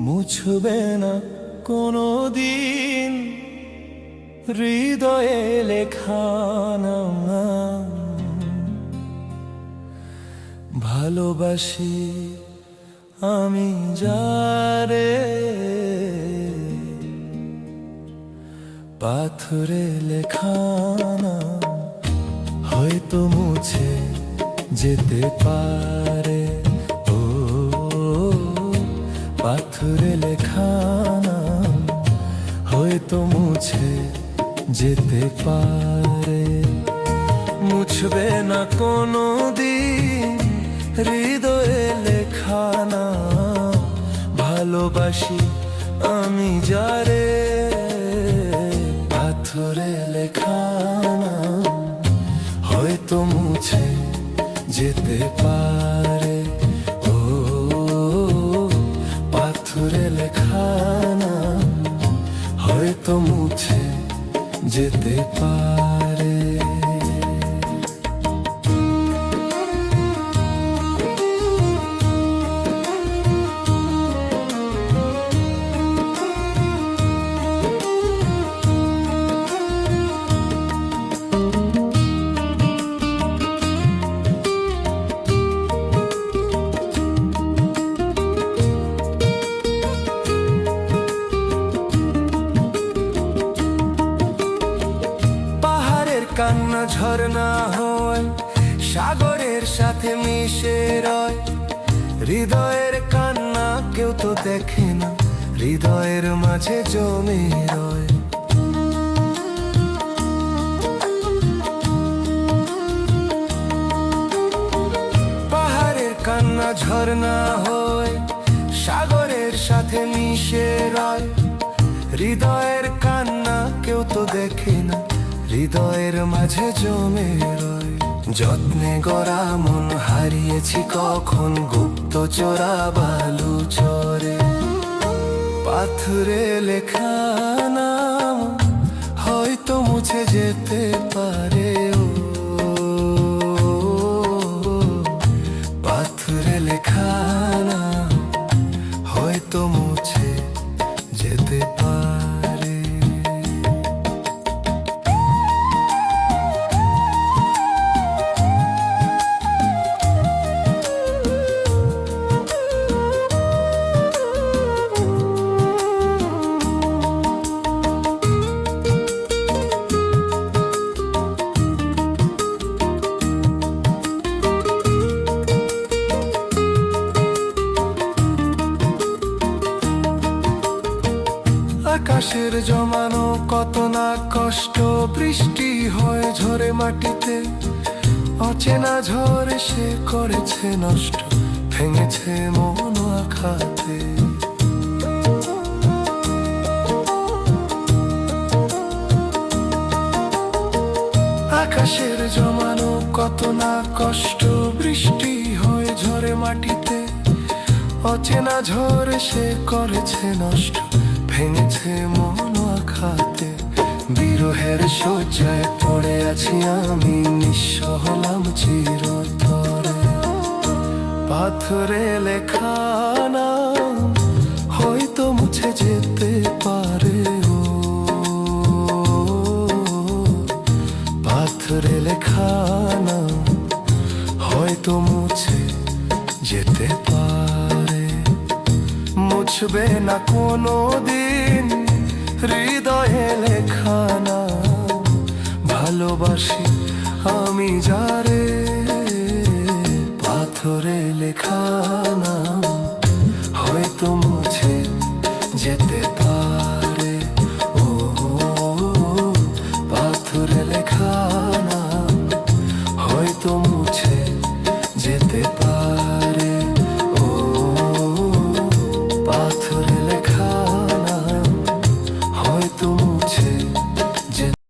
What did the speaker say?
মুছবে না কোনো দিন হৃদয়ে লেখা নাম। ভালোবাসি আমি যারে, পাথরে লেখা নাম হয়তো মুছে যেতে পারে। ও পাথরে লেখা নাম হয়তো মুছে যেতে পারে। মুছবে না কোনো দিন হৃদয়ে লেখা নাম। ভালোবাসি আমি যারে, পাথরে লেখা নাম হয়তো মুছে যেতে পারে। ও পাথরে লেখা নাম হয়তো মুছে যেতে পারে। কান্না ঝরনা হয়, সাগরের সাথে মিশে রয়। হৃদয়ের কান্না কেউ তো দেখে না, হৃদয়ের মাঝে জমে রয়। পাহাড়ের কান্না ঝরনা হয়, সাগরের সাথে মিশে রয়। হৃদয়ের কান্না কেউ তো দেখে না, হৃদয়ের মাঝে জমে রয়। যত্নে গড়া মন হারিয়েছি কখন গুপ্ত চোরা বালু চরে। পাথরে লেখা নাম হয়তো মুছে যেতে পারে। ও পাথরে লেখা নাম হয়তো মুছে যেতে পারে। আকাশের জমানো কত না কষ্ট, বৃষ্টি হয়ে ঝরে মাটিতে। অচেনা ঝড় এসে করেছে নষ্ট, ভেঙেছে মন আঘাতে। আকাশের জমানো কত না কষ্ট, বৃষ্টি হয়ে ঝরে মাটিতে। অচেনা ঝড় এসে করেছে নষ্ট, ভেঙেছে মন আঘাতে। বিরহের শয্যায় পড়ে আছি আমি, নিঃস্ব হলাম চিরতরে। পাথরে লেখা নাম হয়তো মুছে যেতে পারে। ও পাথরে লেখা নাম হয়তো মুছে যেতে পারে। মুছবে না কোনো দিন হৃদয়ে লেখা নাম। ভালোবাসি আমি যারে, পাথরে লেখা নাম হয়তো মুছে যেতে